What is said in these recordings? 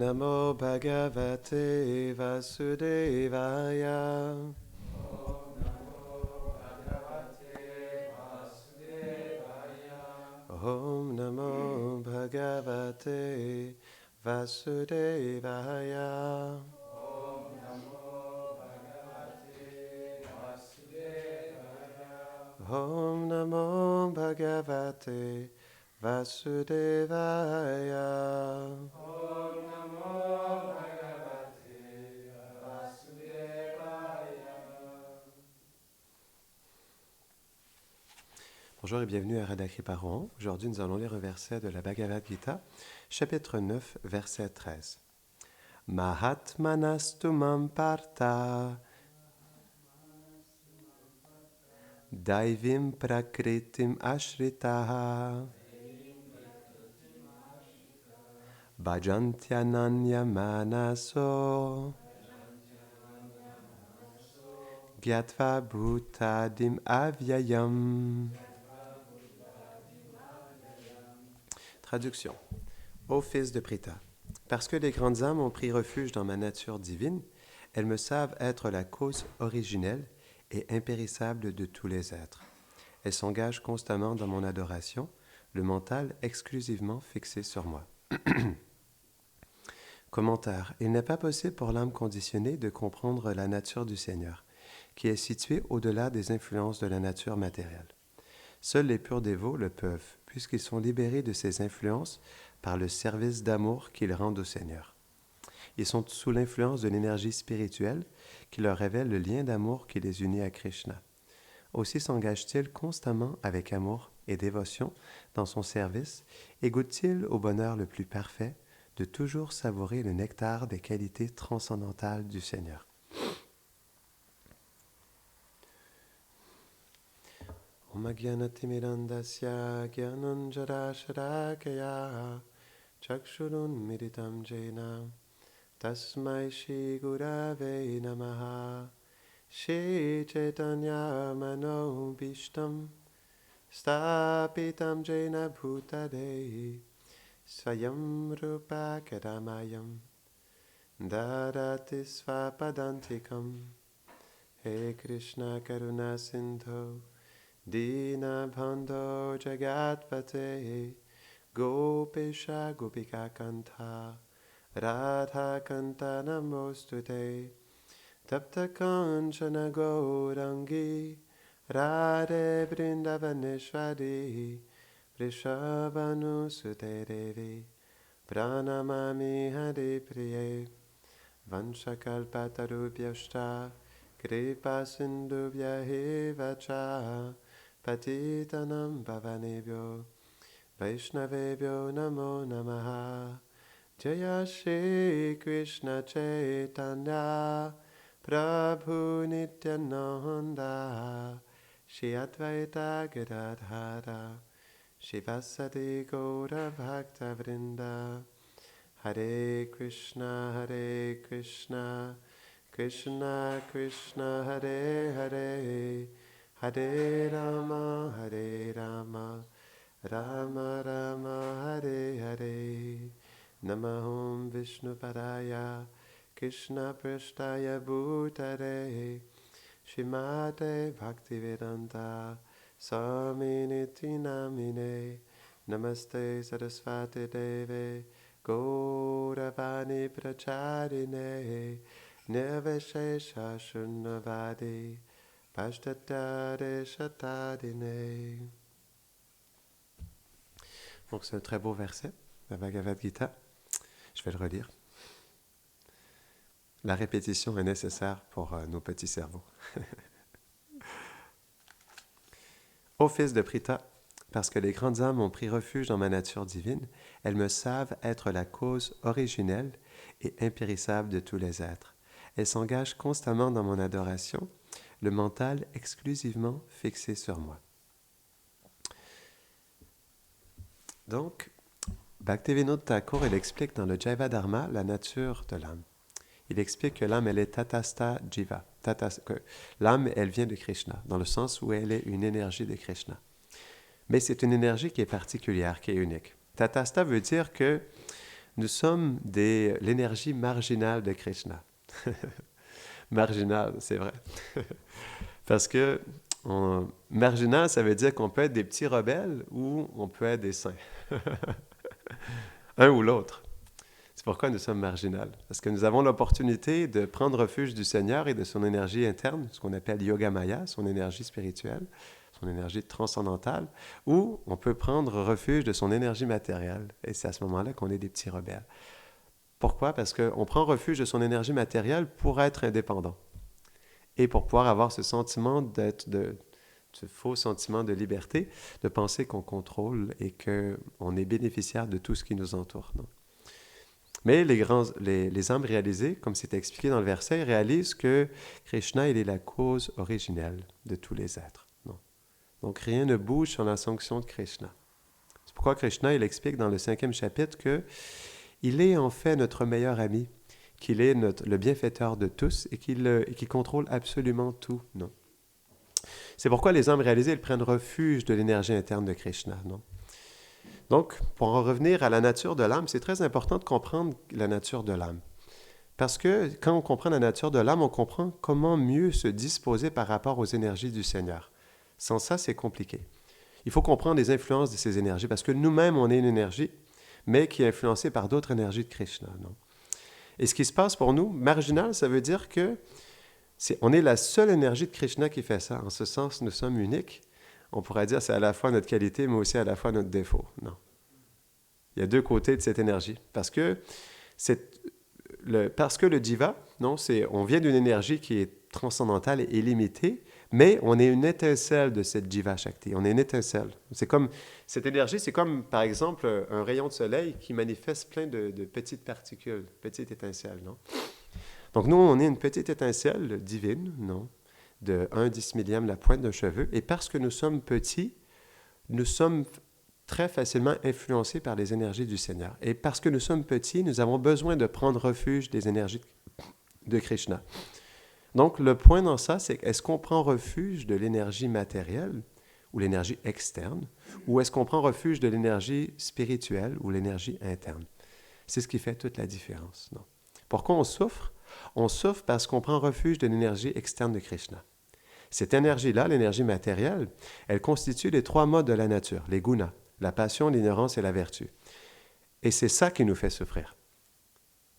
Namo Bhagavate Vasudevaya. Om Namo Bhagavate Vasudevaya. Om Namo Bhagavate Vasudevaya. Bonjour et bienvenue à Radha Kripa-Rohan. Aujourd'hui, nous allons lire un verset de la Bhagavad Gita, chapitre 9, verset 13. Mahatmanastu mam partha daivim prakritim ashritaha bhajantyananya manaso gyatva bhutadim avyayam. Traduction. Ô fils de Pritha, parce que les grandes âmes ont pris refuge dans ma nature divine, elles me savent être la cause originelle et impérissable de tous les êtres. Elles s'engagent constamment dans mon adoration, le mental exclusivement fixé sur moi. Commentaire. Il n'est pas possible pour l'âme conditionnée de comprendre la nature du Seigneur, qui est située au-delà des influences de la nature matérielle. Seuls les purs dévots le peuvent, puisqu'ils sont libérés de ces influences par le service d'amour qu'ils rendent au Seigneur. Ils sont sous l'influence de l'énergie spirituelle qui leur révèle le lien d'amour qui les unit à Krishna. Aussi s'engagent-ils constamment avec amour et dévotion dans son service et goûtent-ils au bonheur le plus parfait de toujours savourer le nectar des qualités transcendantales du Seigneur. Om Agyanatimirandasya Gyananjarasharakaya Chakshurun Miritam Jena Tasmai Shri Gurave Namaha Shri Chaitanya Mano Bhishtam Stapitam Jena Bhutade Swayam Rupa Kadamayam Dadati Svapadantikam He Krishna Karuna Sindho Dina Bhandho Jagatpate Gopesha Gopika Kanta Radha Kanta Namostute Tapta Kanchana Gaurangi Radhe Vrindavaneshwari Vrishabhanu Sute Devi Pranamami Hare Priye Vanshakalpatarubhyashta Kripa Sindhubhya Eva Cha Patitanam Bhavanebhyo Vaishnavebhyo Namo Namaha Jaya Shri Krishna Chaitanya Prabhu Nityananda Shri Advaita Gadadhara Shivasati Gaura Bhakta Vrinda Hare Krishna Krishna Krishna Hare Hare Hare Rama Rama Rama Hare Hare Namaham Vishnu Padaya Krishna Prashtaya Bhutare Shrimate Bhaktivedanta Swaminiti Namine Namaste Saraswati Deve Gauravani Pracharine Nirvishesha Shunnavadi Pashtatare Shatadine. Donc c'est un très beau verset, la Bhagavad Gita. Je vais le relire. La répétition est nécessaire pour nos petits cerveaux. Ô fils de Pritha, parce que les grandes âmes ont pris refuge dans ma nature divine, elles me savent être la cause originelle et impérissable de tous les êtres. Elles s'engagent constamment dans mon adoration, le mental exclusivement fixé sur moi. Donc, Bhaktivinoda Thakur, il explique dans le Jaiva Dharma la nature de l'âme. Il explique que l'âme, elle est tatasta jiva. Que l'âme, elle vient de Krishna, dans le sens où elle est une énergie de Krishna. Mais c'est une énergie qui est particulière, qui est unique. Tatasta veut dire que nous sommes l'énergie marginale de Krishna. Marginale, c'est vrai. Parce que marginal, ça veut dire qu'on peut être des petits rebelles ou on peut être des saints. Un ou l'autre. C'est pourquoi nous sommes marginales. Parce que nous avons l'opportunité de prendre refuge du Seigneur et de son énergie interne, ce qu'on appelle Yoga Maya, son énergie spirituelle, son énergie transcendantale, ou on peut prendre refuge de son énergie matérielle. Et c'est à ce moment-là qu'on est des petits rebelles. Pourquoi? Parce qu'on prend refuge de son énergie matérielle pour être indépendant. Et pour pouvoir avoir ce sentiment ce faux sentiment de liberté, de penser qu'on contrôle et qu'on est bénéficiaire de tout ce qui nous entoure. Non? Mais les âmes réalisées, comme c'est expliqué dans le verset, réalisent que Krishna, il est la cause originelle de tous les êtres. Non? Donc rien ne bouge sans la sanction de Krishna. C'est pourquoi Krishna, il explique dans le 5e chapitre qu'il est en fait notre meilleur ami, qu'il est le bienfaiteur de tous et qu'il contrôle absolument tout. Non? C'est pourquoi les âmes réalisées, elles prennent refuge de l'énergie interne de Krishna. Non? Donc, pour en revenir à la nature de l'âme, c'est très important de comprendre la nature de l'âme. Parce que quand on comprend la nature de l'âme, on comprend comment mieux se disposer par rapport aux énergies du Seigneur. Sans ça, c'est compliqué. Il faut comprendre les influences de ces énergies, parce que nous-mêmes, on est une énergie, mais qui est influencée par d'autres énergies de Krishna. Non? Et ce qui se passe pour nous, marginal, ça veut dire que on est la seule énergie de Krishna qui fait ça. En ce sens, nous sommes uniques. On pourrait dire que c'est à la fois notre qualité, mais aussi à la fois notre défaut. Non. Il y a deux côtés de cette énergie. Parce que le jiva, non, on vient d'une énergie qui est transcendantale et illimitée, mais on est une étincelle de cette jiva shakti. On est une étincelle. Cette énergie, c'est comme, par exemple, un rayon de soleil qui manifeste plein de petites particules, petites étincelles. Non? Donc nous, on est une petite étincelle divine, non? De 1/10 millième la pointe d'un cheveu. Et parce que nous sommes petits, nous sommes très facilement influencés par les énergies du Seigneur. Et parce que nous sommes petits, nous avons besoin de prendre refuge des énergies de Krishna. Donc, le point dans ça, c'est est-ce qu'on prend refuge de l'énergie matérielle ou l'énergie externe, ou est-ce qu'on prend refuge de l'énergie spirituelle ou l'énergie interne? C'est ce qui fait toute la différence. Non? Pourquoi on souffre? On souffre parce qu'on prend refuge de l'énergie externe de Krishna. Cette énergie-là, l'énergie matérielle, elle constitue les 3 modes de la nature, les gunas, la passion, l'ignorance et la vertu. Et c'est ça qui nous fait souffrir.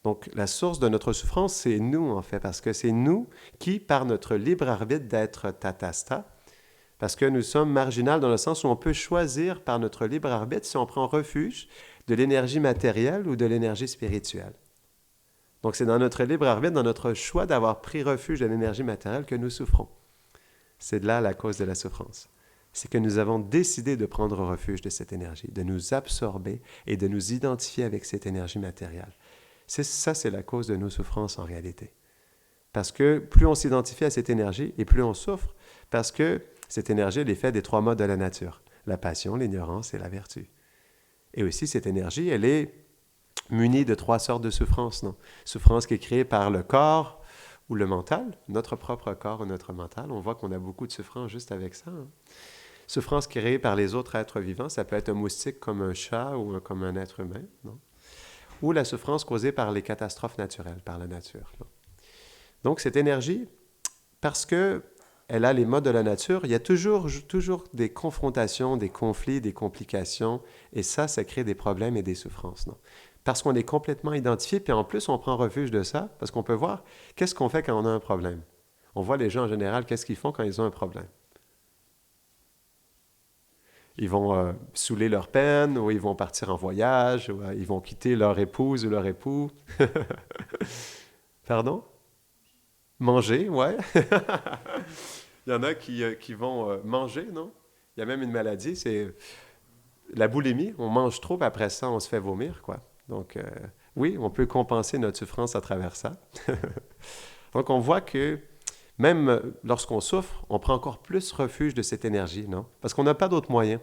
Donc, la source de notre souffrance, c'est nous, en fait, parce que c'est nous qui, par notre libre arbitre d'être tatasta, parce que nous sommes marginales dans le sens où on peut choisir par notre libre arbitre si on prend refuge de l'énergie matérielle ou de l'énergie spirituelle. Donc, c'est dans notre libre arbitre, dans notre choix d'avoir pris refuge de l'énergie matérielle que nous souffrons. C'est de là la cause de la souffrance. C'est que nous avons décidé de prendre refuge de cette énergie, de nous absorber et de nous identifier avec cette énergie matérielle. C'est la cause de nos souffrances en réalité. Parce que plus on s'identifie à cette énergie et plus on souffre, parce que cette énergie est l'effet des 3 modes de la nature, la passion, l'ignorance et la vertu. Et aussi, cette énergie, elle est munie de 3 sortes de souffrances. Non? Souffrance qui est créée par le corps ou le mental, notre propre corps ou notre mental. On voit qu'on a beaucoup de souffrance juste avec ça. Hein? Souffrance créée par les autres êtres vivants, ça peut être un moustique comme un chat ou comme un être humain. Non? Ou la souffrance causée par les catastrophes naturelles, par la nature. Non? Donc cette énergie, parce qu'elle a les modes de la nature, il y a toujours des confrontations, des conflits, des complications, et ça crée des problèmes et des souffrances. Non? Parce qu'on est complètement identifié, puis en plus, on prend refuge de ça, parce qu'on peut voir qu'est-ce qu'on fait quand on a un problème. On voit les gens en général, qu'est-ce qu'ils font quand ils ont un problème. Ils vont saouler leur peine, ou ils vont partir en voyage, ou ils vont quitter leur épouse ou leur époux. Pardon? Manger, ouais. Il y en a qui vont manger, non? Il y a même une maladie, c'est la boulimie. On mange trop, puis après ça, on se fait vomir, quoi. Donc, oui, on peut compenser notre souffrance à travers ça. Donc, on voit que même lorsqu'on souffre, on prend encore plus refuge de cette énergie, non? Parce qu'on n'a pas d'autre moyen.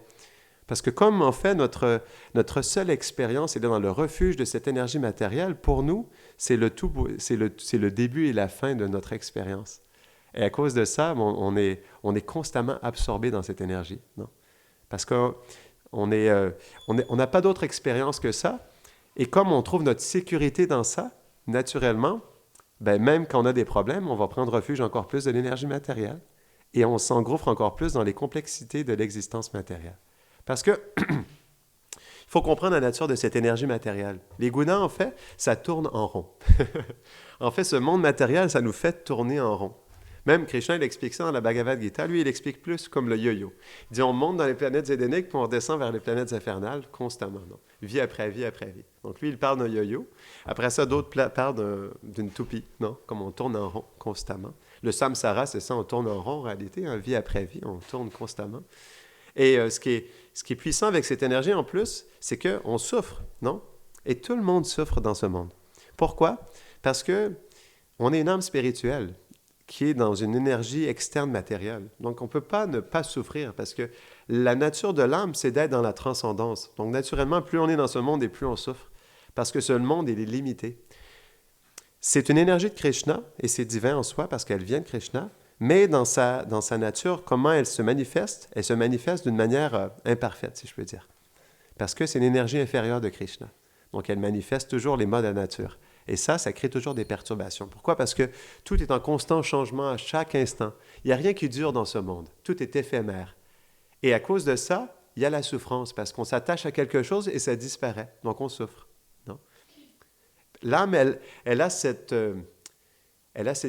Parce que comme, en fait, notre seule expérience est dans le refuge de cette énergie matérielle, pour nous, c'est le début et la fin de notre expérience. Et à cause de ça, on est constamment absorbé dans cette énergie, non? Parce qu'on n'a pas d'autre expérience que ça. Et comme on trouve notre sécurité dans ça, naturellement, ben même quand on a des problèmes, on va prendre refuge encore plus de l'énergie matérielle et on s'engouffre encore plus dans les complexités de l'existence matérielle. Parce que il faut comprendre la nature de cette énergie matérielle. Les gunas, en fait, ça tourne en rond. En fait, ce monde matériel, ça nous fait tourner en rond. Même Krishna, il explique ça dans la Bhagavad Gita. Lui, il explique plus comme le yo-yo. Il dit, on monte dans les planètes édéniques, puis on redescend vers les planètes infernales constamment. Non? Vie après vie après vie. Donc lui, il parle d'un yo-yo. Après ça, d'autres parlent d'une toupie, non? Comme on tourne en rond constamment. Le samsara, c'est ça, on tourne en rond en réalité. Hein? Vie après vie, on tourne constamment. Et ce qui est puissant avec cette énergie en plus, c'est qu'on souffre, non? Et tout le monde souffre dans ce monde. Pourquoi? Parce qu'on est une âme spirituelle qui est dans une énergie externe matérielle. Donc, on ne peut pas ne pas souffrir parce que la nature de l'âme, c'est d'être dans la transcendance. Donc, naturellement, plus on est dans ce monde et plus on souffre parce que ce monde, il est limité. C'est une énergie de Krishna et c'est divin en soi parce qu'elle vient de Krishna, mais dans sa nature, comment elle se manifeste? Elle se manifeste d'une manière imparfaite, si je peux dire. Parce que c'est une énergie inférieure de Krishna. Donc, elle manifeste toujours les modes de la nature. Et ça crée toujours des perturbations. Pourquoi? Parce que tout est en constant changement à chaque instant. Il n'y a rien qui dure dans ce monde. Tout est éphémère. Et à cause de ça, il y a la souffrance, parce qu'on s'attache à quelque chose et ça disparaît. Donc, on souffre. Non? L'âme, elle a cette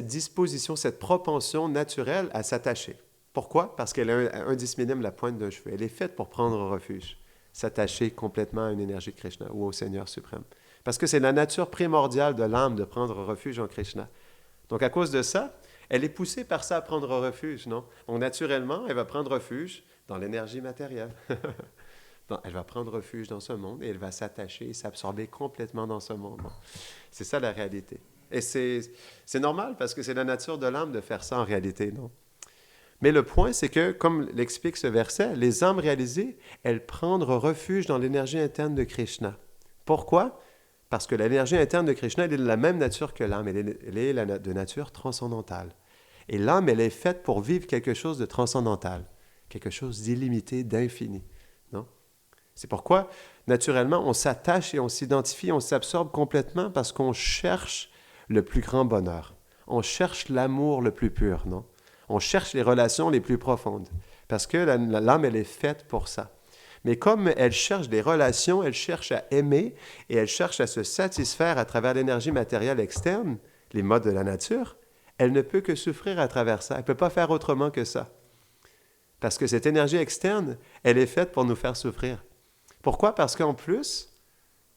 disposition, cette propension naturelle à s'attacher. Pourquoi? Parce qu'elle a un dix-millième la pointe d'un cheveu. Elle est faite pour prendre refuge, s'attacher complètement à une énergie de Krishna ou au Seigneur suprême. Parce que c'est la nature primordiale de l'âme de prendre refuge en Krishna. Donc, à cause de ça, elle est poussée par ça à prendre refuge, non? Donc, naturellement, elle va prendre refuge dans l'énergie matérielle. Elle va prendre refuge dans ce monde et elle va s'attacher et s'absorber complètement dans ce monde. Bon. C'est ça la réalité. Et c'est normal parce que c'est la nature de l'âme de faire ça en réalité, non? Mais le point, c'est que, comme l'explique ce verset, les âmes réalisées, elles prennent refuge dans l'énergie interne de Krishna. Pourquoi? Parce que l'énergie interne de Krishna, elle est de la même nature que l'âme. Elle est de nature transcendantale. Et l'âme, elle est faite pour vivre quelque chose de transcendantal, quelque chose d'illimité, d'infini. Non? C'est pourquoi, naturellement, on s'attache et on s'identifie, on s'absorbe complètement parce qu'on cherche le plus grand bonheur. On cherche l'amour le plus pur, non? On cherche les relations les plus profondes. Parce que l'âme, elle est faite pour ça. Mais comme elle cherche des relations, elle cherche à aimer et elle cherche à se satisfaire à travers l'énergie matérielle externe, les modes de la nature, elle ne peut que souffrir à travers ça. Elle ne peut pas faire autrement que ça. Parce que cette énergie externe, elle est faite pour nous faire souffrir. Pourquoi? Parce qu'en plus,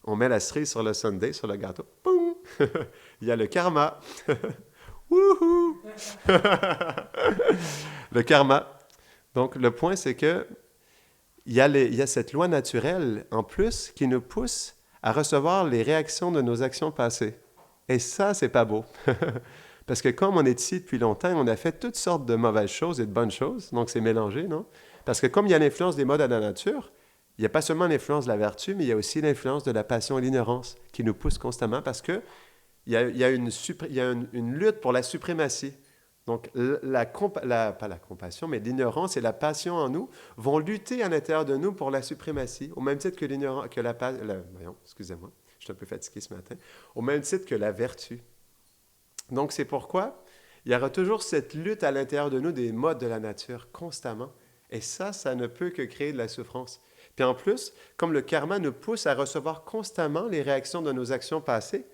on met la cerise sur le sundae, sur le gâteau. Boum! Il y a le karma. Wouhou! Le karma. Donc, le point, c'est que il y a cette loi naturelle, en plus, qui nous pousse à recevoir les réactions de nos actions passées. Et ça, c'est pas beau. Parce que comme on est ici depuis longtemps, on a fait toutes sortes de mauvaises choses et de bonnes choses, donc c'est mélangé, non? Parce que comme il y a l'influence des modes de la nature, il n'y a pas seulement l'influence de la vertu, mais il y a aussi l'influence de la passion et l'ignorance qui nous pousse constamment parce qu'il y a une lutte pour la suprématie. Donc, pas la compassion, mais l'ignorance et la passion en nous vont lutter à l'intérieur de nous pour la suprématie, au même titre que l'ignorance, excusez-moi, je suis un peu fatigué ce matin, au même titre que la vertu. Donc, c'est pourquoi il y aura toujours cette lutte à l'intérieur de nous des modes de la nature, constamment. Et ça ne peut que créer de la souffrance. Puis en plus, comme le karma nous pousse à recevoir constamment les réactions de nos actions passées,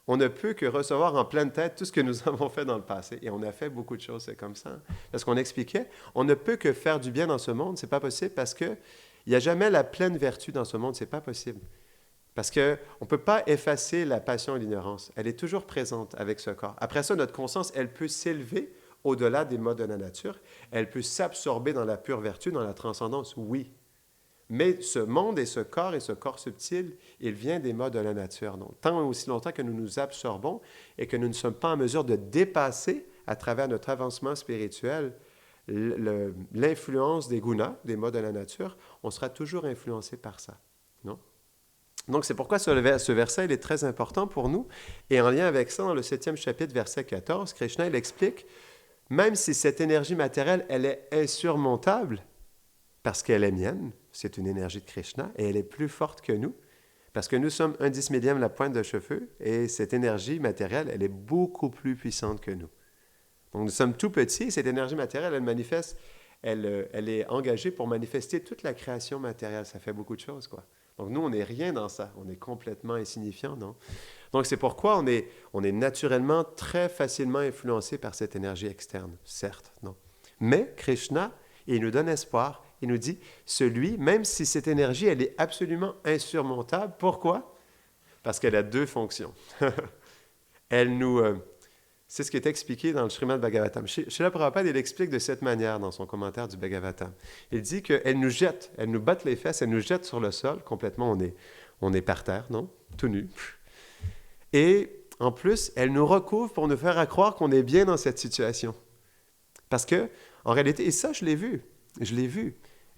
on ne peut que recevoir en pleine tête tout ce que nous avons fait dans le passé. Et on a fait beaucoup de choses, c'est comme ça. Parce qu'on expliquait, on ne peut que faire du bien dans ce monde, c'est pas possible parce qu'il n'y a jamais la pleine vertu dans ce monde, c'est pas possible. Parce qu'on ne peut pas effacer la passion et l'ignorance. Elle est toujours présente avec ce corps. Après ça, notre conscience, elle peut s'élever au-delà des modes de la nature. Elle peut s'absorber dans la pure vertu, dans la transcendance, oui. Mais ce monde et ce corps subtil, il vient des modes de la nature. Donc, tant et aussi longtemps que nous nous absorbons et que nous ne sommes pas en mesure de dépasser, à travers notre avancement spirituel, l'influence des gunas, des modes de la nature, on sera toujours influencé par ça. Non? Donc, c'est pourquoi ce verset il est très important pour nous. Et en lien avec ça, dans le 7e chapitre, verset 14, Krishna il explique, même si cette énergie matérielle, elle est insurmontable, parce qu'elle est mienne, c'est une énergie de Krishna, et elle est plus forte que nous, Parce que nous sommes 1/10 la pointe de cheveux et cette énergie matérielle, elle est beaucoup plus puissante que nous. Donc nous sommes tout petits et cette énergie matérielle, elle manifeste, elle est engagée pour manifester toute la création matérielle. Ça fait beaucoup de choses, quoi. Donc nous, on n'est rien dans ça. On est complètement insignifiant, non? Donc c'est pourquoi on est naturellement très facilement influencé par cette énergie externe, certes, non? Mais Krishna, il nous donne espoir. Il nous dit, même si cette énergie, elle est absolument insurmontable, pourquoi? Parce qu'elle a deux fonctions. C'est ce qui est expliqué dans le Srimad Bhagavatam. Srila Prabhupada, il explique de cette manière dans son commentaire du Bhagavatam. Il dit qu'elle nous jette, elle nous batte les fesses, elle nous jette sur le sol, complètement, on est par terre, non? Tout nu. Et en plus, elle nous recouvre pour nous faire croire qu'on est bien dans cette situation. Parce que, en réalité, et ça, je l'ai vu.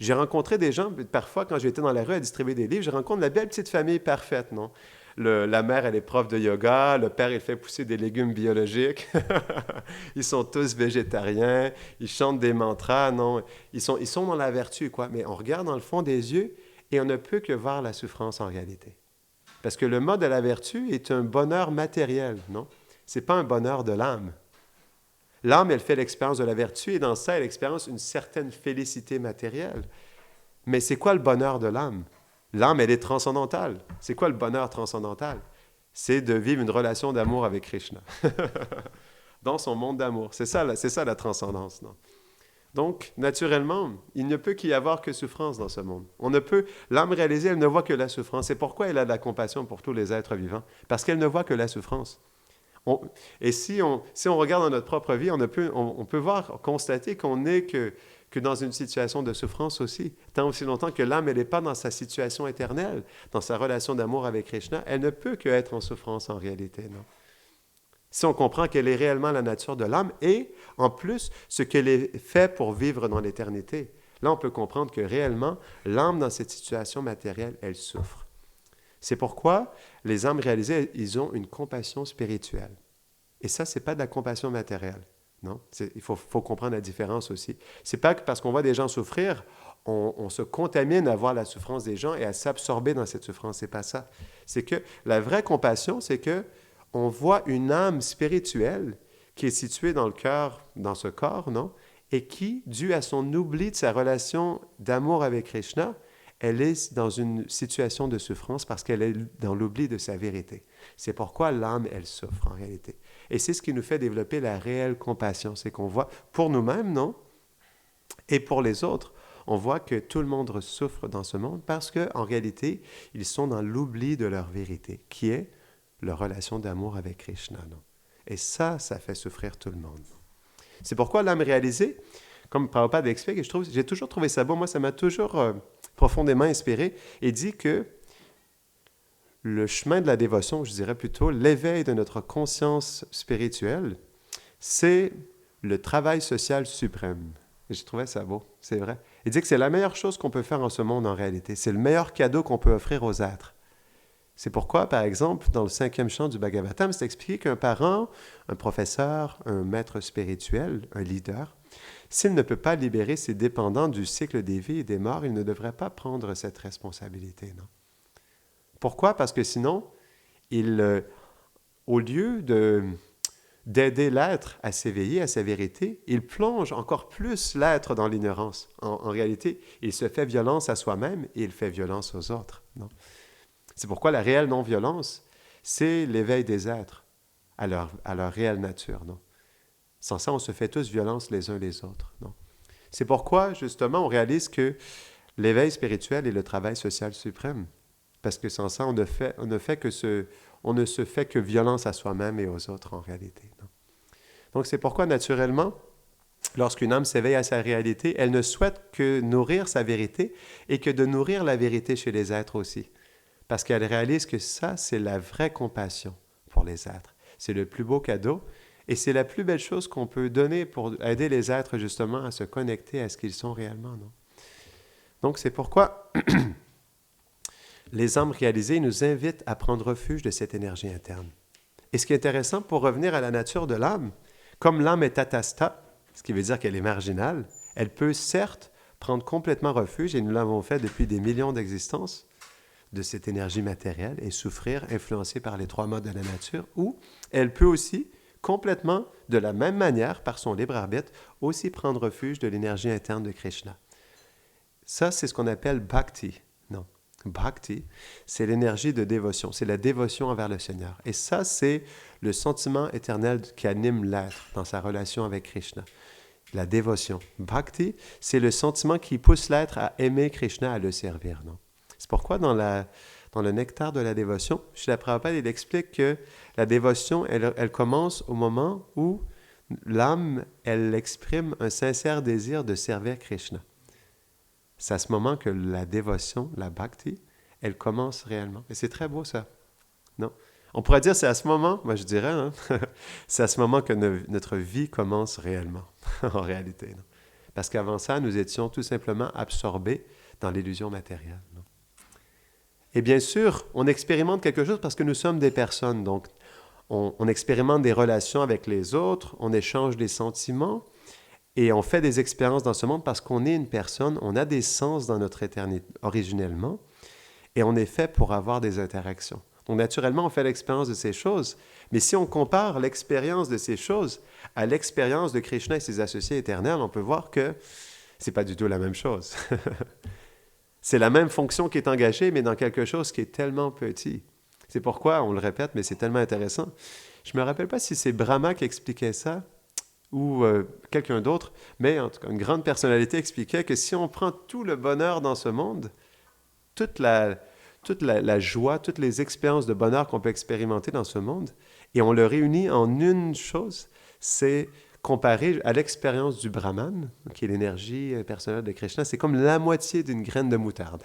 J'ai rencontré des gens, parfois, quand j'étais dans la rue à distribuer des livres, je rencontre la belle petite famille parfaite, non? La mère, elle est prof de yoga, le père, il fait pousser des légumes biologiques. Ils sont tous végétariens, ils chantent des mantras, non? Ils sont dans la vertu, quoi. Mais on regarde dans le fond des yeux et on ne peut que voir la souffrance en réalité. Parce que le mode de la vertu est un bonheur matériel, non? Ce n'est pas un bonheur de l'âme. L'âme, elle fait l'expérience de la vertu et dans ça, elle expérience une certaine félicité matérielle. Mais c'est quoi le bonheur de l'âme? L'âme, elle est transcendantale. C'est quoi le bonheur transcendantal? C'est de vivre une relation d'amour avec Krishna. Dans son monde d'amour. C'est ça la transcendance, non? Donc, naturellement, il ne peut qu'y avoir que souffrance dans ce monde. L'âme réalisée, elle ne voit que la souffrance. C'est pourquoi elle a de la compassion pour tous les êtres vivants. Parce qu'elle ne voit que la souffrance. Et si on regarde dans notre propre vie, on peut constater qu'on n'est que dans une situation de souffrance aussi. Tant aussi longtemps que l'âme, elle n'est pas dans sa situation éternelle, dans sa relation d'amour avec Krishna, elle ne peut qu'être en souffrance en réalité, non? Si on comprend quelle est réellement la nature de l'âme et, en plus, ce qu'elle est faite pour vivre dans l'éternité, là, on peut comprendre que réellement, l'âme, dans cette situation matérielle, elle souffre. C'est pourquoi les âmes réalisées, ils ont une compassion spirituelle. Et ça, ce n'est pas de la compassion matérielle. Non? Il faut comprendre la différence aussi. Ce n'est pas que parce qu'on voit des gens souffrir, on se contamine à voir la souffrance des gens et à s'absorber dans cette souffrance. Ce n'est pas ça. C'est que la vraie compassion, c'est qu'on voit une âme spirituelle qui est située dans le cœur, dans ce corps, non? Et qui, dû à son oubli de sa relation d'amour avec Krishna, elle est dans une situation de souffrance parce qu'elle est dans l'oubli de sa vérité. C'est pourquoi l'âme, elle souffre en réalité. Et c'est ce qui nous fait développer la réelle compassion. C'est qu'on voit pour nous-mêmes, non? Et pour les autres, on voit que tout le monde souffre dans ce monde parce qu'en réalité, ils sont dans l'oubli de leur vérité, qui est leur relation d'amour avec Krishna, non? Et ça fait souffrir tout le monde. C'est pourquoi l'âme réalisée, comme Prabhupada explique, et j'ai toujours trouvé ça beau, moi ça m'a toujours profondément inspiré, et dit que le chemin de la dévotion, je dirais plutôt, l'éveil de notre conscience spirituelle, c'est le travail social suprême. Et j'ai trouvé ça beau, c'est vrai. Il dit que c'est la meilleure chose qu'on peut faire en ce monde en réalité. C'est le meilleur cadeau qu'on peut offrir aux êtres. C'est pourquoi, par exemple, dans le 5e chant du Bhagavatam, c'est expliqué qu'un parent, un professeur, un maître spirituel, un leader, s'il ne peut pas libérer ses dépendants du cycle des vies et des morts, il ne devrait pas prendre cette responsabilité, non? Pourquoi? Parce que sinon, au lieu d'aider l'être à s'éveiller à sa vérité, il plonge encore plus l'être dans l'ignorance. En réalité, il se fait violence à soi-même et il fait violence aux autres, non? C'est pourquoi la réelle non-violence, c'est l'éveil des êtres à leur réelle nature, non? Sans ça, on se fait tous violence les uns les autres, non? C'est pourquoi, justement, on réalise que l'éveil spirituel est le travail social suprême. Parce que sans ça, on ne se fait que violence à soi-même et aux autres en réalité, non? Donc, c'est pourquoi, naturellement, lorsqu'une âme s'éveille à sa réalité, elle ne souhaite que nourrir sa vérité et que de nourrir la vérité chez les êtres aussi. Parce qu'elle réalise que ça, c'est la vraie compassion pour les êtres. C'est le plus beau cadeau et c'est la plus belle chose qu'on peut donner pour aider les êtres justement à se connecter à ce qu'ils sont réellement, non? Donc, c'est pourquoi les âmes réalisées nous invitent à prendre refuge de cette énergie interne. Et ce qui est intéressant, pour revenir à la nature de l'âme, comme l'âme est tatasta, ce qui veut dire qu'elle est marginale, elle peut certes prendre complètement refuge, et nous l'avons fait depuis des millions d'existences, de cette énergie matérielle et souffrir influencée par les trois modes de la nature, ou elle peut aussi complètement, de la même manière, par son libre arbitre, aussi prendre refuge de l'énergie interne de Krishna. Ça, c'est ce qu'on appelle bhakti. Non, bhakti, c'est l'énergie de dévotion, c'est la dévotion envers le Seigneur. Et ça, c'est le sentiment éternel qui anime l'être dans sa relation avec Krishna. La dévotion. Bhakti, c'est le sentiment qui pousse l'être à aimer Krishna, à le servir. Non? C'est pourquoi dans le nectar de la dévotion, Srila Prabhupada, il explique que la dévotion, elle commence au moment où l'âme, elle exprime un sincère désir de servir Krishna. C'est à ce moment que la dévotion, la bhakti, elle commence réellement. Et c'est très beau ça. Non? On pourrait dire c'est à ce moment, moi je dirais, hein, c'est à ce moment que notre vie commence réellement, en réalité. Non? Parce qu'avant ça, nous étions tout simplement absorbés dans l'illusion matérielle. Non? Et bien sûr, on expérimente quelque chose parce que nous sommes des personnes. Donc, on expérimente des relations avec les autres, on échange des sentiments et on fait des expériences dans ce monde parce qu'on est une personne, on a des sens dans notre éternité originellement et on est fait pour avoir des interactions. Donc, naturellement, on fait l'expérience de ces choses. Mais si on compare l'expérience de ces choses à l'expérience de Krishna et ses associés éternels, on peut voir que ce n'est pas du tout la même chose. C'est la même fonction qui est engagée, mais dans quelque chose qui est tellement petit. C'est pourquoi, on le répète, mais c'est tellement intéressant. Je ne me rappelle pas si c'est Brahma qui expliquait ça ou quelqu'un d'autre, mais en tout cas, une grande personnalité expliquait que si on prend tout le bonheur dans ce monde, toute la joie, toutes les expériences de bonheur qu'on peut expérimenter dans ce monde, et on le réunit en une chose, c'est comparé à l'expérience du Brahman, qui est l'énergie personnelle de Krishna, c'est comme la moitié d'une graine de moutarde.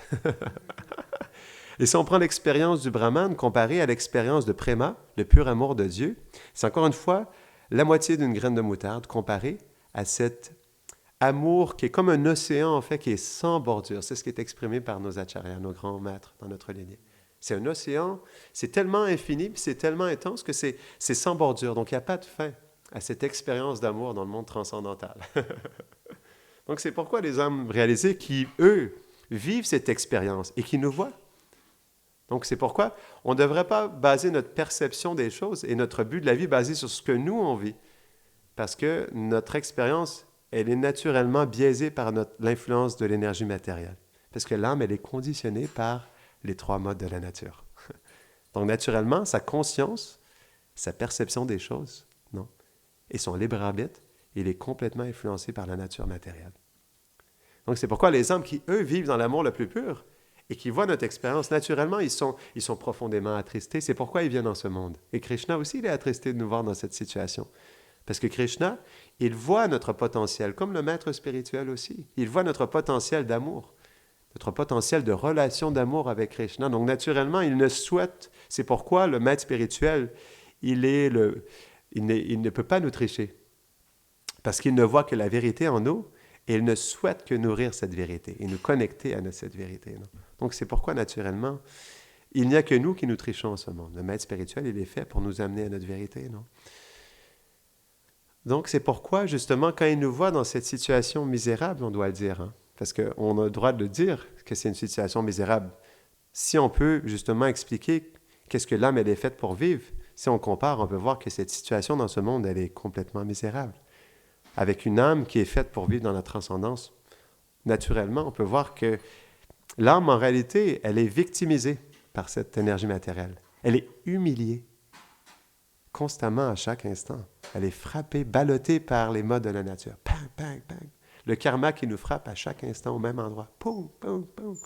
Et si on prend l'expérience du Brahman comparée à l'expérience de Prema, le pur amour de Dieu, c'est encore une fois la moitié d'une graine de moutarde comparée à cet amour qui est comme un océan, en fait, qui est sans bordure. C'est ce qui est exprimé par nos acharyas, nos grands maîtres dans notre lignée. C'est un océan, c'est tellement infini, puis c'est tellement intense que c'est sans bordure. Donc, il n'y a pas de fin à cette expérience d'amour dans le monde transcendantal. Donc, c'est pourquoi les âmes réalisées qui, eux, vivent cette expérience et qui nous voient. Donc, c'est pourquoi on ne devrait pas baser notre perception des choses et notre but de la vie basé sur ce que nous, on vit. Parce que notre expérience, elle est naturellement biaisée par l'influence de l'énergie matérielle. Parce que l'âme, elle est conditionnée par les trois modes de la nature. Donc, naturellement, sa conscience, sa perception des choses, non? Et son libre arbitre, il est complètement influencé par la nature matérielle. Donc, c'est pourquoi les âmes qui, eux, vivent dans l'amour le plus pur et qui voient notre expérience, naturellement, ils sont profondément attristés. C'est pourquoi ils viennent dans ce monde. Et Krishna aussi, il est attristé de nous voir dans cette situation. Parce que Krishna, il voit notre potentiel, comme le maître spirituel aussi. Il voit notre potentiel d'amour, notre potentiel de relation d'amour avec Krishna. Donc, naturellement, il ne souhaite... C'est pourquoi le maître spirituel, il ne peut pas nous tricher. Parce qu'il ne voit que la vérité en nous et il ne souhaite que nourrir cette vérité et nous connecter à cette vérité. Non? Donc, c'est pourquoi, naturellement, il n'y a que nous qui nous trichons en ce monde. Le maître spirituel, il est fait pour nous amener à notre vérité. Non? Donc, c'est pourquoi, justement, quand il nous voit dans cette situation misérable, on doit le dire, hein, parce qu'on a le droit de le dire que c'est une situation misérable. Si on peut, justement, expliquer qu'est-ce que l'âme, elle est faite pour vivre, si on compare, on peut voir que cette situation dans ce monde, elle est complètement misérable. Avec une âme qui est faite pour vivre dans la transcendance, naturellement, on peut voir que l'âme, en réalité, elle est victimisée par cette énergie matérielle. Elle est humiliée constamment à chaque instant. Elle est frappée, ballottée par les modes de la nature. Bang, bang, bang. Le karma qui nous frappe à chaque instant au même endroit. Poum, poum, poum.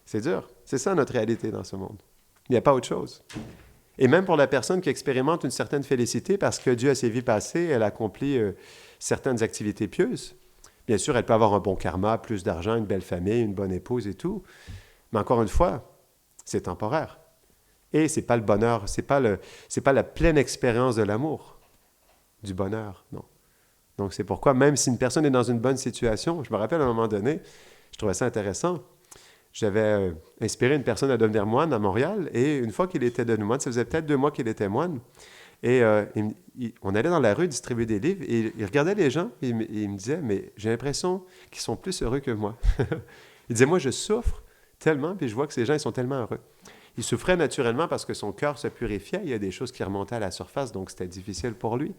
C'est dur. C'est ça notre réalité dans ce monde. Il n'y a pas autre chose. Et même pour la personne qui expérimente une certaine félicité parce que Dieu, à ses vies passées, elle accomplit certaines activités pieuses. Bien sûr, elle peut avoir un bon karma, plus d'argent, une belle famille, une bonne épouse et tout. Mais encore une fois, c'est temporaire. Et ce n'est pas le bonheur, c'est pas la pleine expérience de l'amour, du bonheur, non. Donc, c'est pourquoi, même si une personne est dans une bonne situation, je me rappelle à un moment donné, je trouvais ça intéressant, j'avais inspiré une personne à devenir moine à Montréal, et une fois qu'il était devenu moine, ça faisait peut-être 2 mois qu'il était moine, et on allait dans la rue distribuer des livres, et il regardait les gens, et il me disait, mais j'ai l'impression qu'ils sont plus heureux que moi. Il disait, moi, je souffre, Tellement, puis je vois que ces gens, ils sont tellement heureux. Il souffrait naturellement parce que son cœur se purifiait. Il y a des choses qui remontaient à la surface, donc c'était difficile pour lui.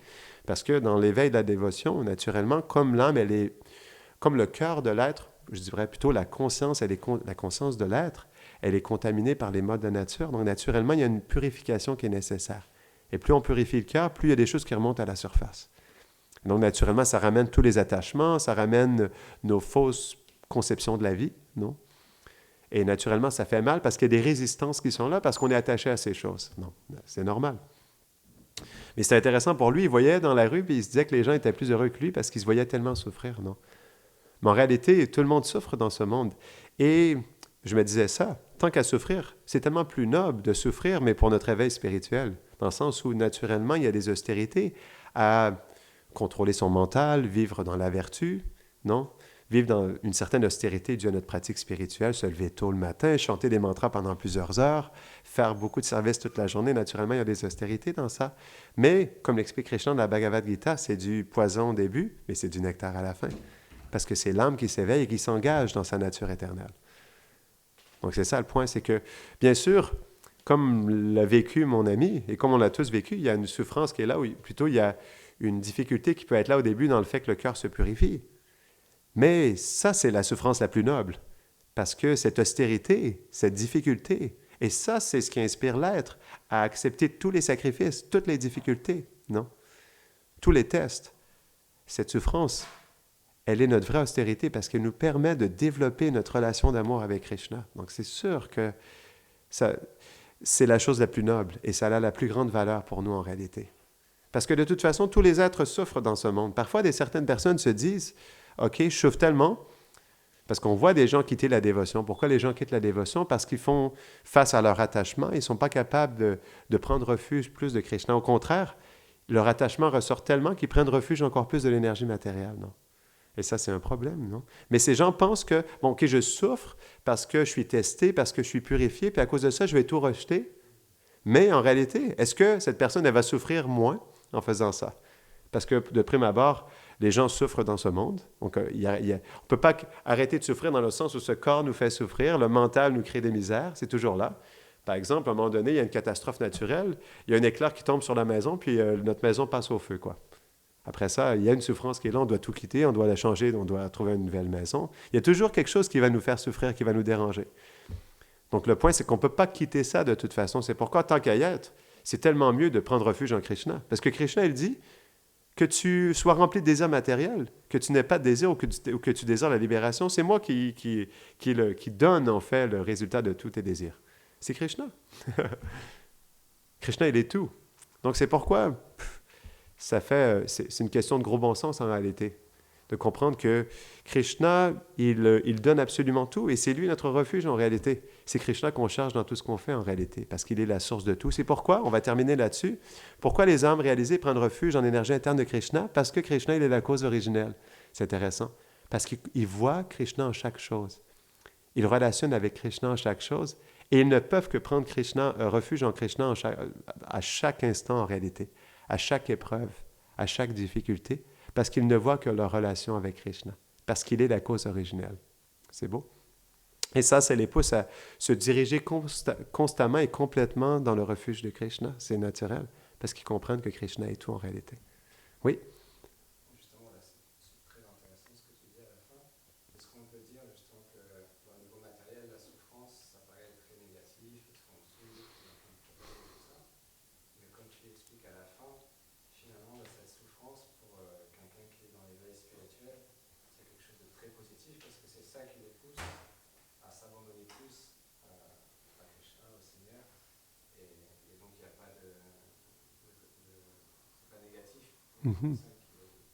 Parce que dans l'éveil de la dévotion, naturellement, comme l'âme, elle est, comme le cœur de l'être, je dirais plutôt la conscience, la conscience de l'être, elle est contaminée par les modes de nature. Donc naturellement, il y a une purification qui est nécessaire. Et plus on purifie le cœur, plus il y a des choses qui remontent à la surface. Donc naturellement, ça ramène tous les attachements, ça ramène nos fausses conceptions de la vie, non? Et naturellement, ça fait mal parce qu'il y a des résistances qui sont là, parce qu'on est attaché à ces choses. Non, c'est normal. Mais c'est intéressant pour lui, il voyait dans la rue, puis il se disait que les gens étaient plus heureux que lui parce qu'ils se voyaient tellement souffrir, non? Mais en réalité, tout le monde souffre dans ce monde. Et je me disais ça, tant qu'à souffrir, c'est tellement plus noble de souffrir, mais pour notre éveil spirituel, dans le sens où naturellement, il y a des austérités à contrôler son mental, vivre dans la vertu, non? Vivre dans une certaine austérité due à notre pratique spirituelle, se lever tôt le matin, chanter des mantras pendant plusieurs heures, faire beaucoup de services toute la journée. Naturellement, il y a des austérités dans ça. Mais, comme l'explique Krishna dans la Bhagavad Gita, c'est du poison au début, mais c'est du nectar à la fin. Parce que c'est l'âme qui s'éveille et qui s'engage dans sa nature éternelle. Donc c'est ça le point, c'est que, bien sûr, comme l'a vécu mon ami, et comme on l'a tous vécu, il y a une souffrance qui est là, ou plutôt il y a une difficulté qui peut être là au début dans le fait que le cœur se purifie. Mais ça, c'est la souffrance la plus noble, parce que cette austérité, cette difficulté, et ça, c'est ce qui inspire l'être à accepter tous les sacrifices, toutes les difficultés, non? Tous les tests. Cette souffrance, elle est notre vraie austérité parce qu'elle nous permet de développer notre relation d'amour avec Krishna. Donc c'est sûr que ça, c'est la chose la plus noble et ça a la plus grande valeur pour nous en réalité. Parce que de toute façon, tous les êtres souffrent dans ce monde. Parfois, certaines personnes se disent « Ok, je souffre tellement », parce qu'on voit des gens quitter la dévotion. Pourquoi les gens quittent la dévotion? Parce qu'ils font face à leur attachement, ils ne sont pas capables de prendre refuge plus de Krishna. Au contraire, leur attachement ressort tellement qu'ils prennent refuge encore plus de l'énergie matérielle, non? Et ça, c'est un problème, non? Mais ces gens pensent que, bon, OK, je souffre parce que je suis testé, parce que je suis purifié, puis à cause de ça, je vais tout rejeter. Mais en réalité, est-ce que cette personne, elle va souffrir moins en faisant ça? Parce que de prime abord, les gens souffrent dans ce monde. Donc, on ne peut pas arrêter de souffrir dans le sens où ce corps nous fait souffrir, le mental nous crée des misères, c'est toujours là. Par exemple, à un moment donné, il y a une catastrophe naturelle, il y a un éclair qui tombe sur la maison, puis notre maison passe au feu, quoi. Après ça, il y a une souffrance qui est là, on doit tout quitter, on doit la changer, on doit trouver une nouvelle maison. Il y a toujours quelque chose qui va nous faire souffrir, qui va nous déranger. Donc le point, c'est qu'on ne peut pas quitter ça de toute façon. C'est pourquoi, tant qu'à y être, c'est tellement mieux de prendre refuge en Krishna. Parce que Krishna, il dit que tu sois rempli de désirs matériels, que tu n'aies pas de désir ou que tu désires la libération, c'est moi qui donne en fait le résultat de tous tes désirs. C'est Krishna. Krishna, il est tout. Donc c'est pourquoi... c'est une question de gros bon sens en réalité, de comprendre que Krishna, il donne absolument tout et c'est lui notre refuge en réalité. C'est Krishna qu'on cherche dans tout ce qu'on fait en réalité, parce qu'il est la source de tout. C'est pourquoi, on va terminer là-dessus, pourquoi les âmes réalisées prennent refuge en l'énergie interne de Krishna? Parce que Krishna, il est la cause originelle. C'est intéressant, parce qu'il voit Krishna en chaque chose. Ils relationnent avec Krishna en chaque chose et ils ne peuvent que prendre refuge en Krishna à chaque instant en réalité, à chaque épreuve, à chaque difficulté, parce qu'ils ne voient que leur relation avec Krishna, parce qu'il est la cause originelle. C'est beau? Et ça les pousse à se diriger constamment et complètement dans le refuge de Krishna. C'est naturel, parce qu'ils comprennent que Krishna est tout en réalité. Oui? Justement, là, c'est très intéressant ce que tu dis à la fin. Est-ce qu'on peut dire justement que au niveau matériel, la souffrance, ça paraît très négatif, parce qu'on souffre, on a plein de problèmes et tout ça. Mais comme tu l'expliques à la fin, finalement, cette souffrance, pour quelqu'un qui est dans l'éveil spirituel, c'est quelque chose de très positif, parce que c'est ça qui les pousse à s'abandonner plus à Krishna, au Seigneur. Et donc, il n'y a pas c'est pas négatif pour une personne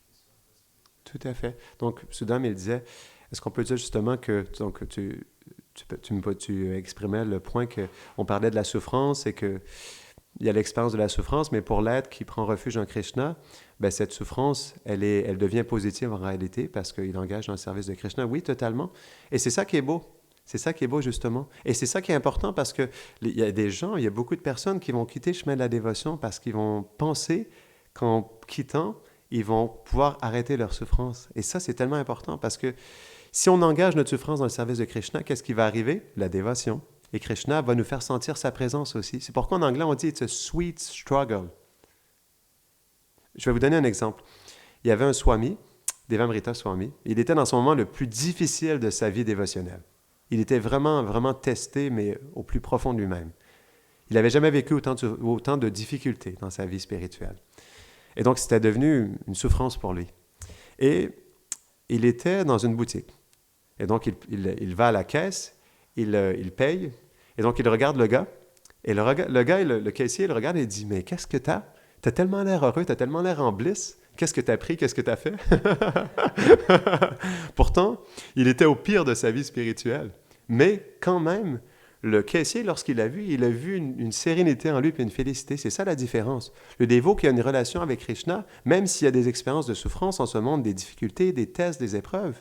qui souffre. Tout à fait. Donc, Sudham, il disait, est-ce qu'on peut dire justement que donc, tu exprimais le point qu'on parlait de la souffrance et qu'il y a l'expérience de la souffrance, mais pour l'être qui prend refuge en Krishna, ben, cette souffrance, elle devient positive en réalité parce qu'il engage dans le service de Krishna. Oui, totalement. Et c'est ça qui est beau. C'est ça qui est beau, justement. Et c'est ça qui est important parce qu'il y a des gens, il y a beaucoup de personnes qui vont quitter le chemin de la dévotion parce qu'ils vont penser qu'en quittant, ils vont pouvoir arrêter leur souffrance. Et ça, c'est tellement important parce que Si on engage notre souffrance dans le service de Krishna, qu'est-ce qui va arriver? La dévotion. Et Krishna va nous faire sentir sa présence aussi. C'est pourquoi en anglais, on dit « it's a sweet struggle ». Je vais vous donner un exemple. Il y avait un Swami, Devamrita Swami. Il était dans son moment le plus difficile de sa vie dévotionnelle. Il était vraiment, vraiment testé, mais au plus profond de lui-même. Il n'avait jamais vécu autant de difficultés dans sa vie spirituelle. Et donc, c'était devenu une souffrance pour lui. Et il était dans une boutique. Et donc, il va à la caisse, il paye, et donc il regarde le gars. Et le caissier, il regarde et il dit « Mais qu'est-ce que t'as? T'as tellement l'air heureux, t'as tellement l'air en bliss. Qu'est-ce que t'as pris? Qu'est-ce que t'as fait? » Pourtant, il était au pire de sa vie spirituelle. Mais quand même, le caissier, lorsqu'il l'a vu, il a vu une sérénité en lui et une félicité. C'est ça la différence. Le dévot qui a une relation avec Krishna, même s'il y a des expériences de souffrance en ce monde, des difficultés, des tests, des épreuves,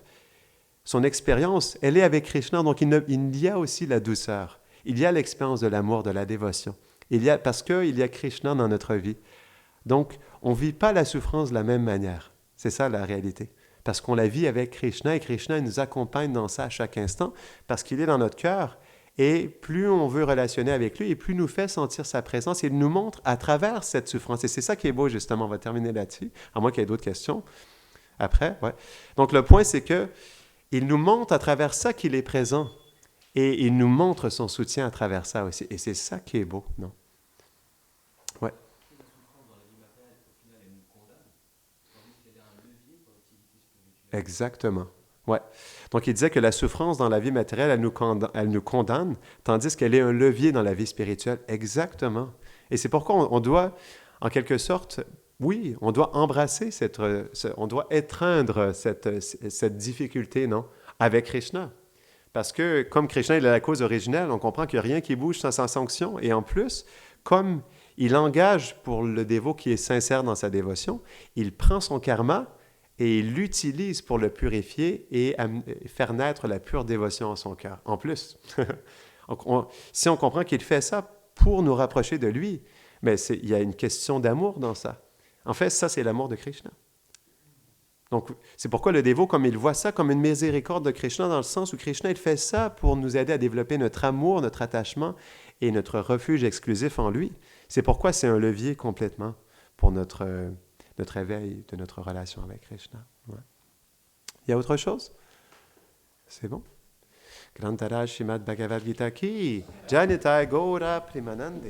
son expérience, elle est avec Krishna, donc il y a aussi la douceur. Il y a l'expérience de l'amour, de la dévotion. Parce qu'il y a Krishna dans notre vie. Donc, on ne vit pas la souffrance de la même manière. C'est ça la réalité. Parce qu'on la vit avec Krishna et Krishna nous accompagne dans ça à chaque instant parce qu'il est dans notre cœur. Et plus on veut relationner avec lui et plus il nous fait sentir sa présence, il nous montre à travers cette souffrance. Et c'est ça qui est beau, justement. On va terminer là-dessus, à moins qu'il y ait d'autres questions après. Ouais. Donc, le point, c'est que il nous montre à travers ça qu'il est présent. Et il nous montre son soutien à travers ça aussi. Et c'est ça qui est beau, non? Ouais. Exactement. Ouais. Donc, il disait que la souffrance dans la vie matérielle, elle nous condamne, tandis qu'elle est un levier dans la vie spirituelle. Exactement. Et c'est pourquoi on doit, en quelque sorte, oui, on doit embrasser on doit étreindre cette difficulté, non? Avec Krishna. Parce que, comme Krishna est la cause originelle, on comprend qu'il n'y a rien qui bouge sans sa sanction. Et en plus, comme il engage pour le dévot qui est sincère dans sa dévotion, il prend son karma et il l'utilise pour le purifier et faire naître la pure dévotion en son cœur. En plus, si on comprend qu'il fait ça pour nous rapprocher de lui, mais il y a une question d'amour dans ça. En fait, ça, c'est l'amour de Krishna. Donc, c'est pourquoi le dévot, comme il voit ça comme une miséricorde de Krishna, dans le sens où Krishna, il fait ça pour nous aider à développer notre amour, notre attachement et notre refuge exclusif en lui. C'est pourquoi c'est un levier complètement pour notre éveil de notre relation avec Krishna. Ouais. Il y a autre chose? C'est bon? Grantara Srimad Bhagavad Gita ki Janitai Gaura Primanande.